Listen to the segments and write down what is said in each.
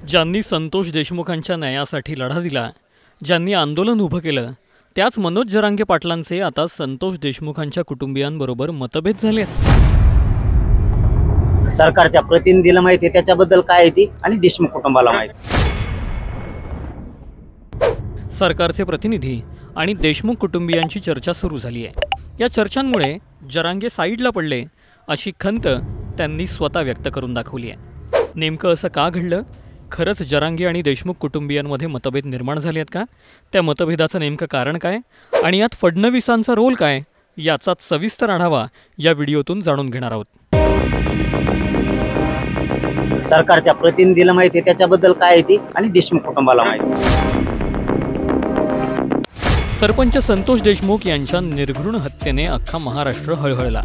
ज्यांनी संतोष देशमुखांच्या न्यायासाठी लढा दिला, ज्यांनी आंदोलन उभं केलं, त्याच मनोज जरांगे पाटलांचे आता संतोष देशमुखांच्या कुटुंबियांबरोबर मतभेद झाले आहेत। सरकारच्या प्रतिनिधीला माहिती आहे त्याच्याबद्दल काय आहे ती, आणि देशमुख कुटुंबाला माहिती। सरकारचे प्रतिनिधी आणि देशमुख कुटुंबियांची चर्चा सुरू झाली आहे। या चर्चांमुळे जरांगे साईडला पडले अशी खंत त्यांनी स्वतः व्यक्त करून दाखवली आहे। नेमकं असं का घडलं? खरंच जरांगे आणि देशमुख कुटुंबियांमध्ये मतभेद निर्माण झाले आहेत का? त्या मतभेदाचं नेमकं कारण काय आणि यात फडणवीसांचा रोल काय, याचा सविस्तर आढावा या व्हिडिओतून जाणून घेणार आहोत। सरकारच्या प्रतिनिधीला माहिती आहे त्याच्याबद्दल काय आहे ती, आणि देशमुख कुटुंबाला माहिती। सरपंच संतोष देशमुख यांच्या निर्घृण हत्येने अख्खा महाराष्ट्र हळहळला।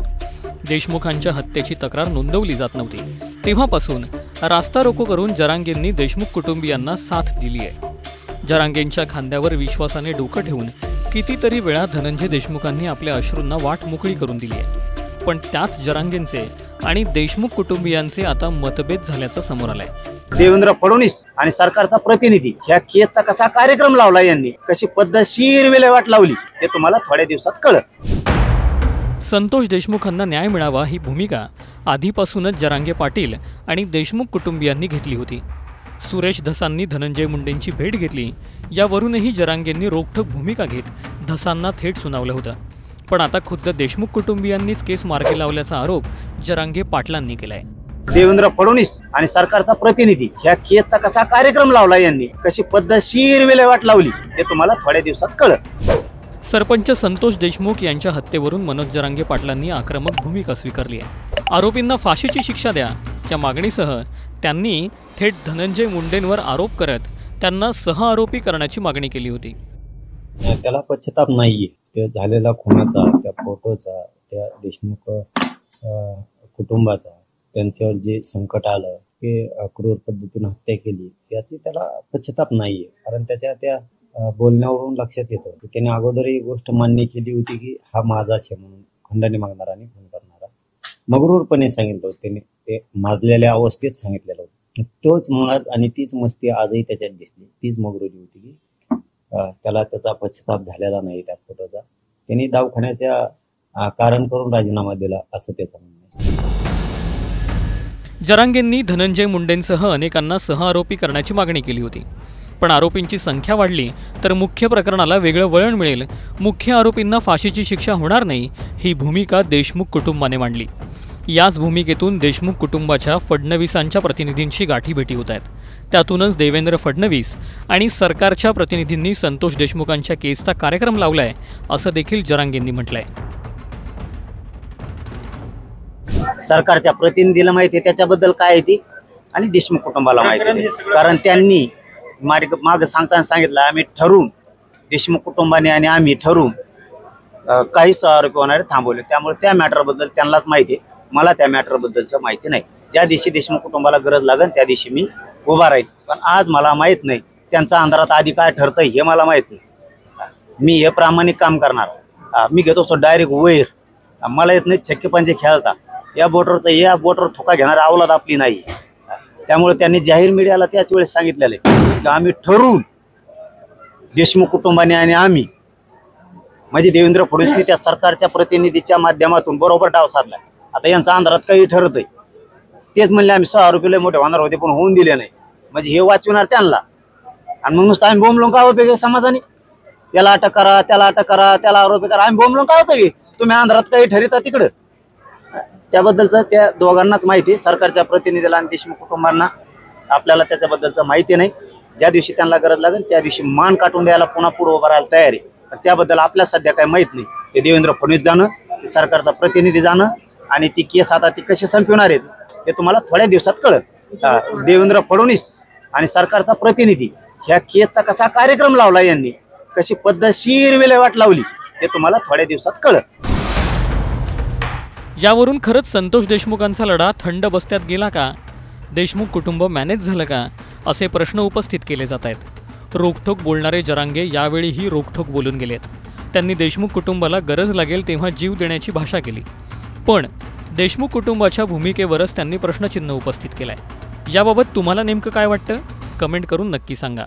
देशमुखांच्या हत्येची तक्रार नोंदवली जात नव्हती, तेव्हापासून रास्ता रोको करून जरांगेंनी देशमुख कुटुंबियांना साथ दिली आहे। जरांगेंच्या खांद्यावर विश्वासाने डोकं ठेवून कितीतरी वेळा धनंजय देशमुखांनी आपल्या अश्रूंना वाट मोकळी करून दिली आहे। पण त्याच जरांगेंचे आणि देशमुख कुटुंबियांचे आता मतभेद झाल्याचं समोर आलंय। देवेंद्र फडणवीस आणि सरकारचा प्रतिनिधी ह्या केसचा कसा कार्यक्रम लावला, यांनी कशी पद्धतशीर विल्हेवाट लावली, हे तुम्हाला थोड्या दिवसात कळेल। संतोष देशमुखांना न्याय मिळावा ही भूमिका आधीपासूनच जरांगे पाटील आणि देशमुख कुटुंबियांनी घेतली होती। सुरेश धसांनी धनंजय मुंडेंची भेट घेतली, यावरूनही जरांगेंनी रोखठोक भूमिका घेत धसांना थेट सुनावलं होतं। पण आता खुद्द देशमुख कुटुंबियांनीच केस मार्गी लावल्याचा आरोप जरांगे पाटलांनी केलाय। देवेंद्र फडणवीस आणि सरकारचा प्रतिनिधी ह्या केसचा कसा कार्यक्रम लावला, यांनी कशी पद्धतशीर विल्हेवाट लावली, हे तुम्हाला थोड्या दिवसात कळेल। सरपंच संतोष देशमुख यांच्या हत्येवरून मनोज जरांगे पाटलांनी आक्रमक भूमिका स्वीकारली आहे। आरोपींना फाशीची शिक्षा द्या या मागणीसह त्यांनी थेट धनंजय मुंडेंवर आरोप करत त्यांना सहआरोपी करण्याची मागणी केली होती। त्याला पश्चाताप नाहीये, त्या झालेला खुनाचा, त्या फोटोचा, त्या देशमुख कुटुंबाचा, त्यांच्यावर जे संकट आलं, ते क्रूर पद्धतीने हत्या केली, याची त्याला पश्चाताप नाहीये। कारण त्याच्या त्या बोलण्यावरून लक्षात येतं की त्याने अगोदर ही गोष्ट मान्य केली होती की हा माझाच आहे म्हणून, खंडणी मागणारा आणि खून करणारा मगरूरपणे सांगितलं होतं त्याने, ते माजलेल्या अवस्थेत सांगितलेलं होतं। तोच माज आणि तीच मस्ती आजही त्याच्यात दिसली, तीच मगरुरी होती की त्याला त्याचा पश्चाताप झालेला नाही त्या फोटोचा। त्यांनी दवाखान्याच्या कारण करून राजीनामा दिला, असं त्याचं म्हणणं आहे। जरांगेंनी धनंजय मुंडेंसह अनेकांना सहआरोपी करण्याची मागणी केली होती, पण आरोपींची संख्या वाढली तर मुख्य प्रकरणाला वेगळं वळण मिळेल, मुख्य आरोपींना फाशीची शिक्षा होणार नाही, ही भूमिका देशमुख कुटुंबाने मांडली। याच भूमिकेतून देशमुख कुटुंबाच्या फडणवीसांच्या प्रतिनिधींशी गाठीभेटी होत आहेत। त्यातूनच देवेंद्र फडणवीस आणि सरकारच्या प्रतिनिधींनी संतोष देशमुखांच्या केसचा कार्यक्रम लावलाय, असं देखील जरांगेंनी म्हटलंय। सरकारच्या प्रतिनिधीला माहिती आहे त्याच्याबद्दल काय आहे ती, आणि देशमुख कुटुंबाला माहिती आहे। कारण त्यांनी माग सांगताना सांगितलं, आम्ही ठरवून, देशमुख कुटुंबाने आणि आम्ही ठरवून काही सहआरोपी होणारे थांबवले। त्यामुळे त्या मॅटरबद्दल त्यांनाच माहिती आहे, मला त्या मॅटरबद्दलचं माहिती नाही। ज्या दिवशी देशमुख कुटुंबाला गरज लागेल त्या दिवशी मी उभा राहील, पण आज मला माहीत नाही, त्यांचा अंधारात आधी काय ठरतंय हे मला माहीत नाही। मी हे प्रामाणिक काम करणार, मी घेतो तो डायरेक्ट वैर, मला येत नाही छक्के पंजे खेळता, या बोटवर थोका घेणारी अवलाद आपली नाही। त्यामुळे त्यांनी जाहीर मीडियाला त्याच वेळेस सांगितलेलं आहे की आम्ही ठरवून, देशमुख कुटुंबाने आणि आम्ही, म्हणजे देवेंद्र फडणवीस त्या सरकारच्या प्रतिनिधीच्या माध्यमातून बरोबर डाव साधलाय। आता यांचा अंधारात काही ठरत आहे, तेच म्हणले आम्ही सहआरोपी लय मोठे होणार होते पण होऊन दिले नाही, म्हणजे हे वाचविणार त्यांना, आणि मग नुसतं आम्ही बोंबलो का उपयोग समाजाने, याला अटक करा, त्याला अटक करा, त्याला आरोपी करा, आम्ही बोंबलो का उपयोग, तुम्ही अंधारात काही ठरता तिकडं। त्याबद्दलचं त्या दोघांनाच माहिती, सरकारच्या प्रतिनिधीला आणि देशमुख कुटुंबांना आपल्याला त्याच्याबद्दलचं माहिती नाही। ज्या दिवशी त्यांना गरज लागेल त्या दिवशी मान काटून द्यायला पुन्हा पुढे उभं राहायला तयार आहे। त्याबद्दल आपल्या सध्या काही माहीत नाही, ते देवेंद्र फडणवीस जाणं, ते सरकारचा प्रतिनिधी जाणं, आणि ती केस आता ती कशी संपवणार आहेत ते तुम्हाला थोड्या दिवसात कळेल। देवेंद्र फडणवीस आणि सरकारचा प्रतिनिधी ह्या केसचा कसा कार्यक्रम लावला, यांनी कशी पद्धतशीर विल्हेवाट लावली, हे तुम्हाला थोड्या दिवसात कळेल। यावरून खरंच संतोष देशमुखांचा लढा थंड बस्त्यात गेला का? देशमुख कुटुंब मॅनेज झालं का? असे प्रश्न उपस्थित केले जात आहेत। रोखठोक बोलणारे जरांगे यावेळीही रोखठोक बोलून गेलेत। त्यांनी देशमुख कुटुंबाला गरज लागेल तेव्हा जीव देण्याची भाषा केली, पण देशमुख कुटुंबाच्या भूमिकेवरच त्यांनी प्रश्नचिन्ह उपस्थित केलाय। याबाबत तुम्हाला नेमकं काय वाटतं? कमेंट करून नक्की सांगा.